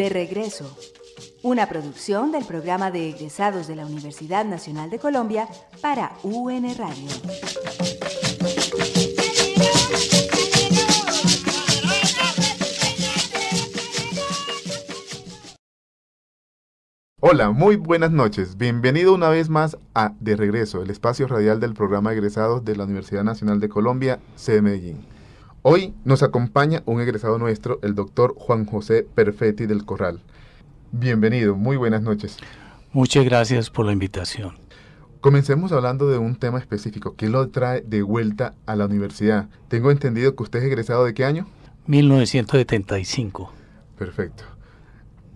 De regreso, una producción del programa de egresados de la Universidad Nacional de Colombia para UN Radio. Hola, muy buenas noches. Bienvenido una vez más a De Regreso, el espacio radial del programa de egresados de la Universidad Nacional de Colombia, sede Medellín. Hoy nos acompaña un egresado nuestro, el doctor Juan José Perfetti del Corral. Bienvenido, muy buenas noches. Muchas gracias por la invitación. Comencemos hablando de un tema específico. ¿Qué lo trae de vuelta a la universidad? Tengo entendido que usted es egresado ¿de qué año? 1975. Perfecto.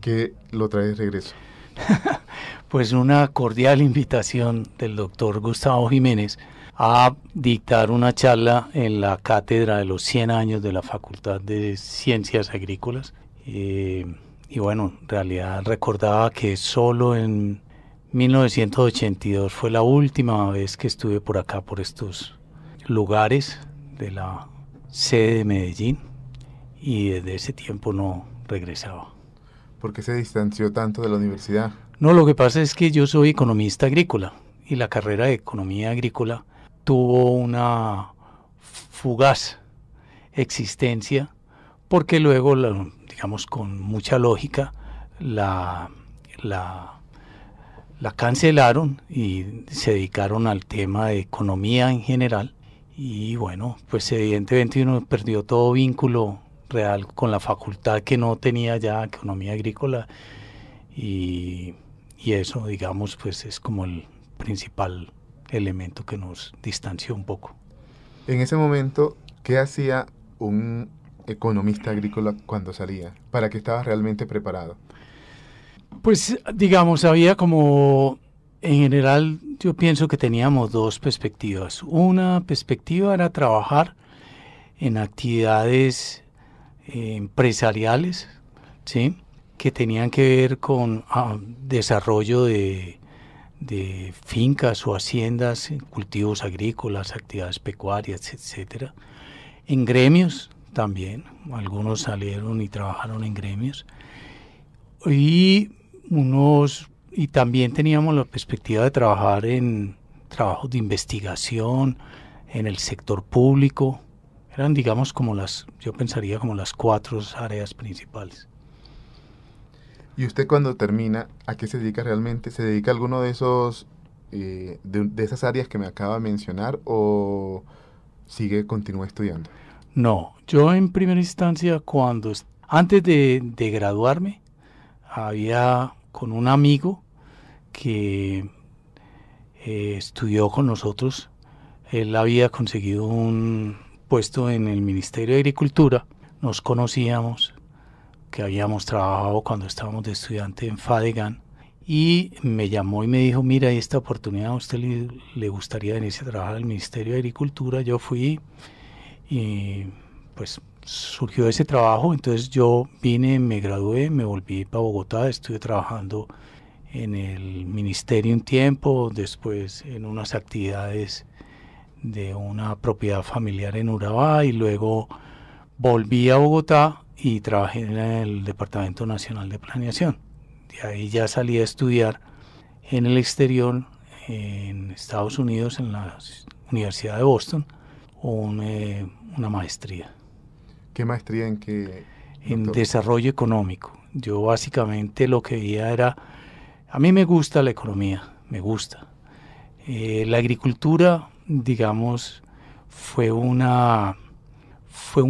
¿Qué lo trae de regreso? Pues una cordial invitación del doctor Gustavo Jiménez a dictar una charla en la cátedra de los 100 años de la Facultad de Ciencias Agrícolas. Y bueno, en realidad recordaba que solo en 1982 fue la última vez que estuve por acá, por estos lugares de la sede de Medellín, y desde ese tiempo no regresaba. ¿Por qué se distanció tanto de la universidad? No, lo que pasa es que yo soy economista agrícola y la carrera de economía agrícola tuvo una fugaz existencia porque luego, digamos con mucha lógica, la cancelaron y se dedicaron al tema de economía en general. Y bueno, pues evidentemente uno perdió todo vínculo real con la facultad, que no tenía ya economía agrícola, y eso, digamos, pues es como el principal elemento que nos distanció un poco. En ese momento, ¿qué hacía un economista agrícola cuando salía? ¿Para qué estaba realmente preparado? Pues digamos, había como, en general, yo pienso que teníamos dos perspectivas. Una perspectiva era trabajar en actividades empresariales, ¿sí?, que tenían que ver con desarrollo de fincas o haciendas, cultivos agrícolas, actividades pecuarias, etcétera. En gremios también, algunos salieron y trabajaron en gremios. Y también teníamos la perspectiva de trabajar en trabajos de investigación, en el sector público. Eran, digamos, yo pensaría como las 4 áreas principales. ¿Y usted cuando termina, a qué se dedica realmente? ¿Se dedica a alguno de esos, de esas áreas que me acaba de mencionar, o continúa estudiando? No, yo en primera instancia, antes de graduarme, había con un amigo que estudió con nosotros. Él había conseguido un puesto en el Ministerio de Agricultura. Nos conocíamos, que habíamos trabajado cuando estábamos de estudiante en FADEGAN, y me llamó y me dijo: mira, esta oportunidad, ¿a usted le gustaría venirse a trabajar al Ministerio de Agricultura? Yo fui y pues surgió ese trabajo. Entonces yo vine, me gradué, me volví para Bogotá, estuve trabajando en el ministerio un tiempo, después en unas actividades de una propiedad familiar en Urabá, y luego volví a Bogotá y trabajé en el Departamento Nacional de Planeación. De ahí ya salí a estudiar en el exterior, en Estados Unidos, en la Universidad de Boston, una maestría. ¿Qué maestría en qué? En desarrollo económico. Yo básicamente lo que veía era, a mí me gusta la economía, me gusta. La agricultura, digamos, fue un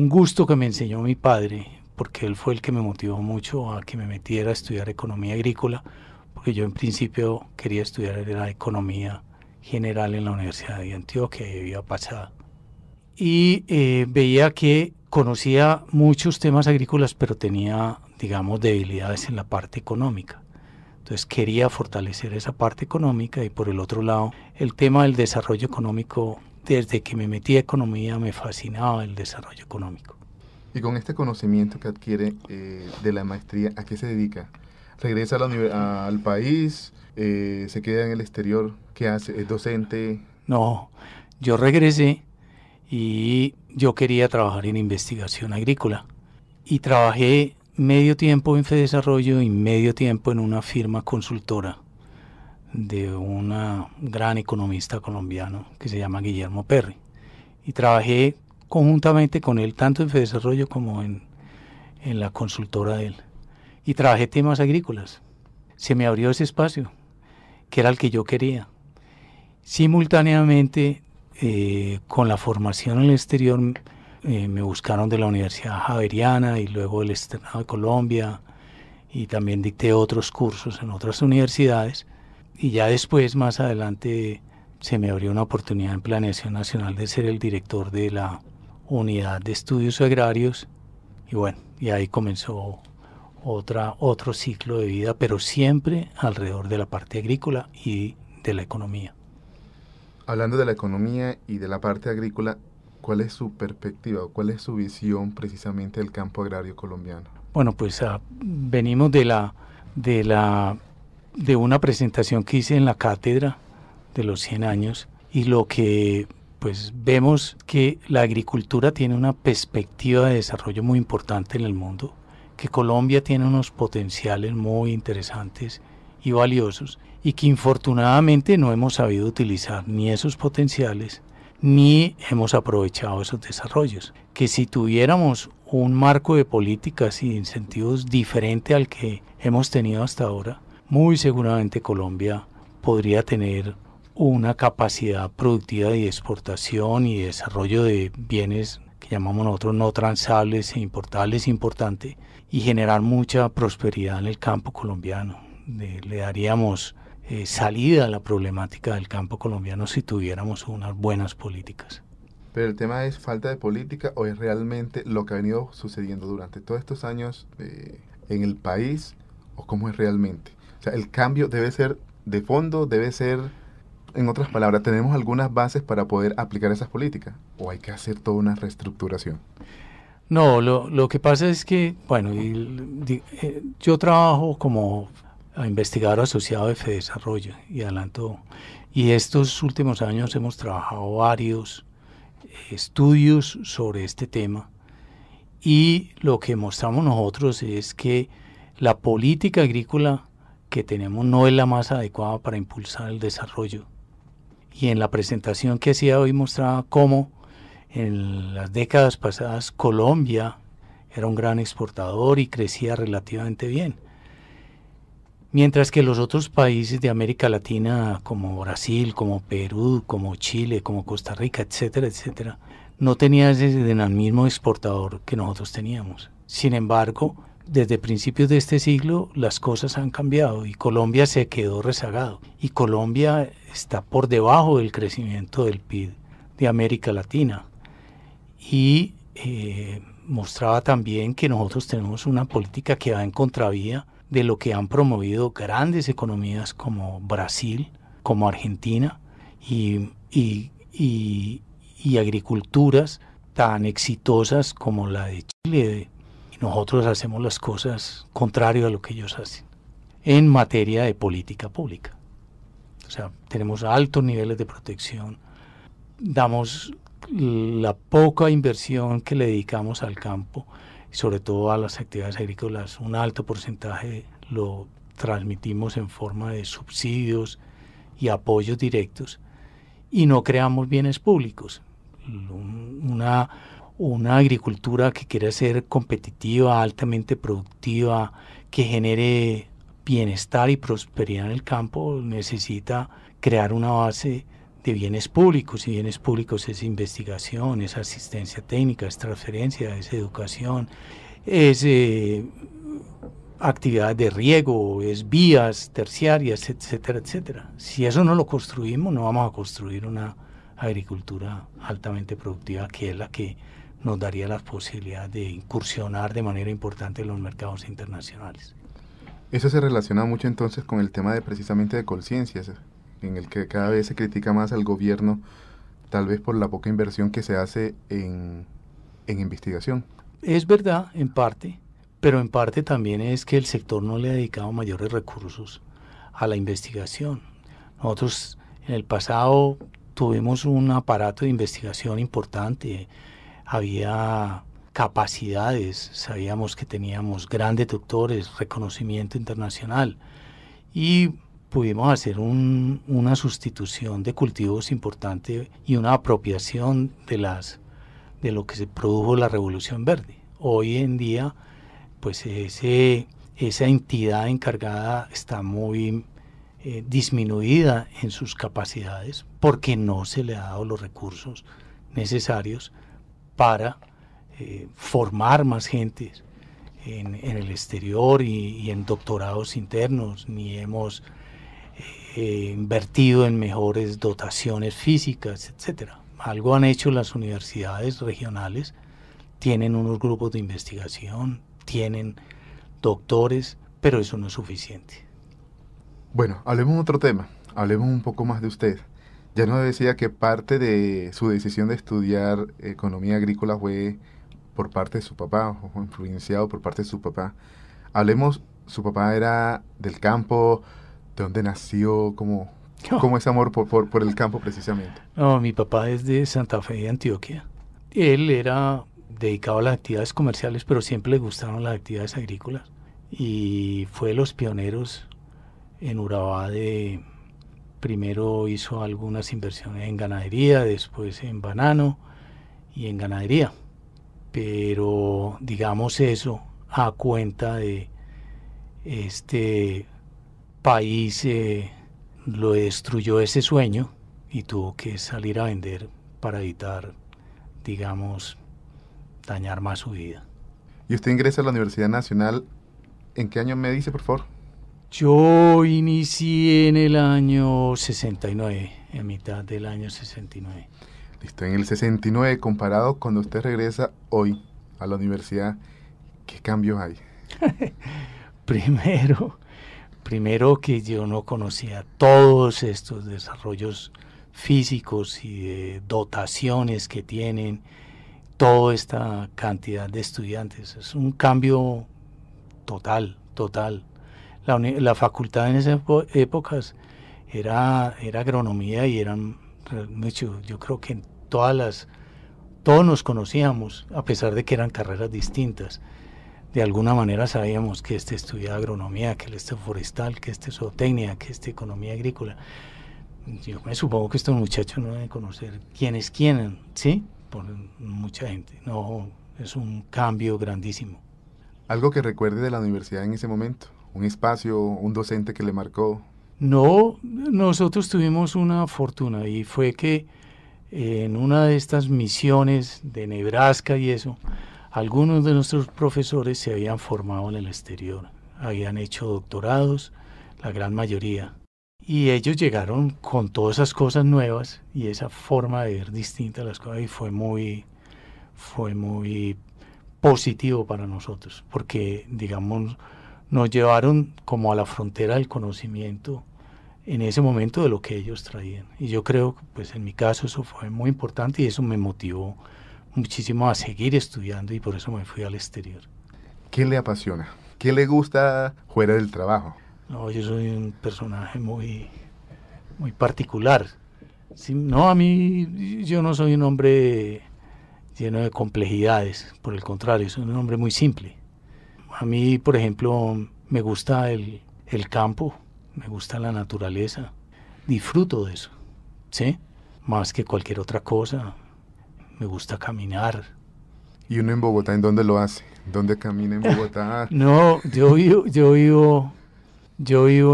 gusto que me enseñó mi padre, porque él fue el que me motivó mucho a que me metiera a estudiar economía agrícola, porque yo en principio quería estudiar la economía general en la Universidad de Antioquia, y había pasado. Y veía que conocía muchos temas agrícolas, pero tenía, digamos, debilidades en la parte económica. Entonces quería fortalecer esa parte económica, y por el otro lado, el tema del desarrollo económico, desde que me metí a economía me fascinaba el desarrollo económico. Y con este conocimiento que adquiere de la maestría, ¿a qué se dedica? ¿Regresa al país? ¿Se queda en el exterior? ¿Qué hace? ¿Es docente? No, yo regresé y yo quería trabajar en investigación agrícola, y trabajé medio tiempo en Fedesarrollo y medio tiempo en una firma consultora de un gran economista colombiano que se llama Guillermo Perry. Y trabajé conjuntamente con él tanto en Fedesarrollo como en la consultora de él. Y trabajé temas agrícolas. Se me abrió ese espacio, que era el que yo quería. Simultáneamente, con la formación en el exterior, me buscaron de la Universidad Javeriana y luego del Externado de Colombia, y también dicté otros cursos en otras universidades. Y ya después, más adelante, se me abrió una oportunidad en Planeación Nacional de ser el director de la Unidad de Estudios Agrarios. Y bueno, y ahí comenzó otro ciclo de vida, pero siempre alrededor de la parte agrícola y de la economía. Hablando de la economía y de la parte agrícola, ¿cuál es su perspectiva o cuál es su visión precisamente del campo agrario colombiano? Bueno, pues venimos de una presentación que hice en la cátedra de los 100 años, y lo que pues vemos que la agricultura tiene una perspectiva de desarrollo muy importante en el mundo, que Colombia tiene unos potenciales muy interesantes y valiosos, y que infortunadamente no hemos sabido utilizar ni esos potenciales ni hemos aprovechado esos desarrollos. Que si tuviéramos un marco de políticas y incentivos diferente al que hemos tenido hasta ahora, muy seguramente Colombia podría tener una capacidad productiva de exportación y desarrollo de bienes que llamamos nosotros no transables e importables importante, y generar mucha prosperidad en el campo colombiano. Le daríamos salida a la problemática del campo colombiano si tuviéramos unas buenas políticas. Pero el tema es falta de política, o es realmente lo que ha venido sucediendo durante todos estos años en el país, o cómo es realmente. O sea, el cambio debe ser de fondo, debe ser, en otras palabras, ¿tenemos algunas bases para poder aplicar esas políticas? ¿O hay que hacer toda una reestructuración? No, lo que pasa es que, bueno, yo trabajo como investigador asociado de Fedesarrollo y Adelanto, y estos últimos años hemos trabajado varios estudios sobre este tema, y lo que mostramos nosotros es que la política agrícola que tenemos no es la más adecuada para impulsar el desarrollo. Y en la presentación que hacía hoy mostraba cómo en las décadas pasadas Colombia era un gran exportador y crecía relativamente bien, mientras que los otros países de América Latina, como Brasil, como Perú, como Chile, como Costa Rica, etcétera, etcétera, no tenían ese dinamismo exportador que nosotros teníamos. Sin embargo, desde principios de este siglo las cosas han cambiado y Colombia se quedó rezagado, y Colombia está por debajo del crecimiento del PIB de América Latina. Y mostraba también que nosotros tenemos una política que va en contravía de lo que han promovido grandes economías como Brasil, como Argentina, y agriculturas tan exitosas como la de Chile. Y nosotros hacemos las cosas contrario a lo que ellos hacen en materia de política pública. O sea, tenemos altos niveles de protección, damos la poca inversión que le dedicamos al campo, sobre todo a las actividades agrícolas, un alto porcentaje lo transmitimos en forma de subsidios y apoyos directos, y no creamos bienes públicos. Una agricultura que quiera ser competitiva, altamente productiva, que genere bienestar y prosperidad en el campo, necesita crear una base de bienes públicos, y bienes públicos es investigación, es asistencia técnica, es transferencia, es educación, es actividades de riego, es vías terciarias, etcétera, etcétera. Si eso no lo construimos, no vamos a construir una agricultura altamente productiva, que es la que nos daría la posibilidad de incursionar de manera importante en los mercados internacionales. Eso se relaciona mucho entonces con el tema de precisamente de conciencias, en el que cada vez se critica más al gobierno, tal vez por la poca inversión que se hace en investigación. Es verdad, en parte, pero en parte también es que el sector no le ha dedicado mayores recursos a la investigación. Nosotros en el pasado tuvimos un aparato de investigación importante, había capacidades, sabíamos que teníamos grandes doctores, reconocimiento internacional, y pudimos hacer una sustitución de cultivos importante y una apropiación de lo que se produjo la Revolución Verde. Hoy en día, pues esa entidad encargada está muy disminuida en sus capacidades porque no se le ha dado los recursos necesarios para formar más gente en el exterior y en doctorados internos, ni hemos invertido en mejores dotaciones físicas, etcétera. Algo han hecho las universidades regionales, tienen unos grupos de investigación, tienen doctores, pero eso no es suficiente. Bueno, hablemos de otro tema, hablemos un poco más de usted. Ya nos decía que parte de su decisión de estudiar economía agrícola fue por parte de su papá, o influenciado por parte de su papá. Hablemos, su papá era del campo, ¿de dónde nació? ¿Cómo es amor por el campo precisamente? No, mi papá es de Santa Fe de Antioquia. Él era dedicado a las actividades comerciales, pero siempre le gustaron las actividades agrícolas. Y fue de los pioneros en Urabá primero hizo algunas inversiones en ganadería, después en banano y en ganadería. Pero digamos eso a cuenta de este país lo destruyó ese sueño y tuvo que salir a vender para evitar, digamos, dañar más su vida. ¿Y usted ingresa a la Universidad Nacional? ¿En qué año me dice, por favor? Yo inicié en el año 69, en mitad del año 69. Listo, en el 69, comparado cuando usted regresa hoy a la universidad, ¿qué cambios hay? Primero que yo no conocía todos estos desarrollos físicos y de dotaciones que tienen toda esta cantidad de estudiantes. Es un cambio total. La facultad en esas épocas era agronomía y eran, yo creo que todos nos conocíamos, a pesar de que eran carreras distintas. De alguna manera sabíamos que este estudiaba agronomía, que este forestal, que este zootecnia, que este economía agrícola. Yo me supongo que estos muchachos no deben conocer quién es quién, ¿sí? Por mucha gente. No, es un cambio grandísimo. ¿Algo que recuerde de la universidad en ese momento? ¿Un espacio, un docente que le marcó? No, nosotros tuvimos una fortuna y fue que en una de estas misiones de Nebraska y eso, algunos de nuestros profesores se habían formado en el exterior, habían hecho doctorados, la gran mayoría, y ellos llegaron con todas esas cosas nuevas y esa forma de ver distintas las cosas y fue muy positivo para nosotros, porque digamos nos llevaron como a la frontera del conocimiento en ese momento de lo que ellos traían. Y yo creo que pues en mi caso eso fue muy importante y eso me motivó muchísimo a seguir estudiando y por eso me fui al exterior. ¿Qué le apasiona? ¿Qué le gusta fuera del trabajo? No, yo soy un personaje muy particular. Sí, no, a mí yo no soy un hombre lleno de complejidades, por el contrario, soy un hombre muy simple. A mí, por ejemplo, me gusta el campo, me gusta la naturaleza, disfruto de eso, ¿sí? Más que cualquier otra cosa, me gusta caminar. ¿Y uno en Bogotá, en dónde lo hace? ¿Dónde camina en Bogotá? No, yo vivo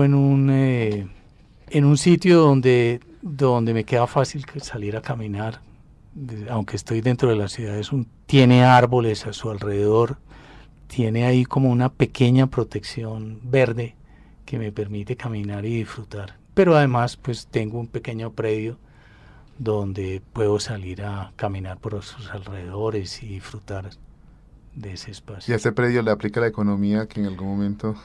en un sitio donde me queda fácil salir a caminar, aunque estoy dentro de la ciudad, tiene árboles a su alrededor, tiene ahí como una pequeña protección verde que me permite caminar y disfrutar. Pero además pues tengo un pequeño predio donde puedo salir a caminar por sus alrededores y disfrutar de ese espacio. ¿Y a ese predio le aplica la economía que en algún momento...?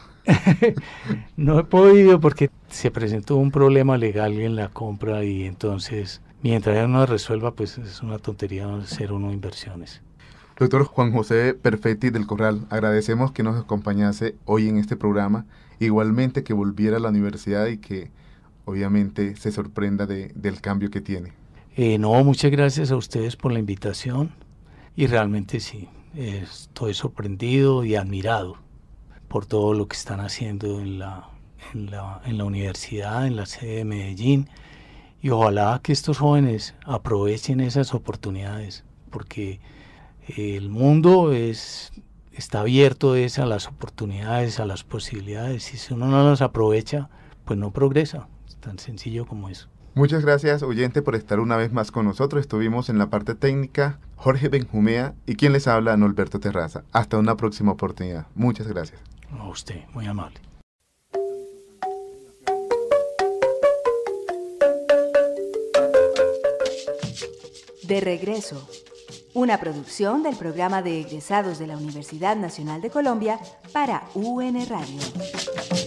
No he podido porque se presentó un problema legal en la compra y entonces mientras uno resuelva pues es una tontería hacer uno inversiones. Doctor Juan José Perfetti del Corral, agradecemos que nos acompañase hoy en este programa, igualmente que volviera a la universidad y que obviamente se sorprenda del cambio que tiene. No, muchas gracias a ustedes por la invitación y realmente sí, Estoy sorprendido y admirado por todo lo que están haciendo en la universidad, en la sede de Medellín, y ojalá que estos jóvenes aprovechen esas oportunidades, porque el mundo está abierto a las oportunidades, a las posibilidades, y si uno no las aprovecha, pues no progresa, es tan sencillo como eso. Muchas gracias, oyente, por estar una vez más con nosotros. Estuvimos en la parte técnica Jorge Benjumea y quien les habla, Norberto Terraza. Hasta una próxima oportunidad. Muchas gracias. A usted, muy amable. De regreso, una producción del programa de egresados de la Universidad Nacional de Colombia para UN Radio.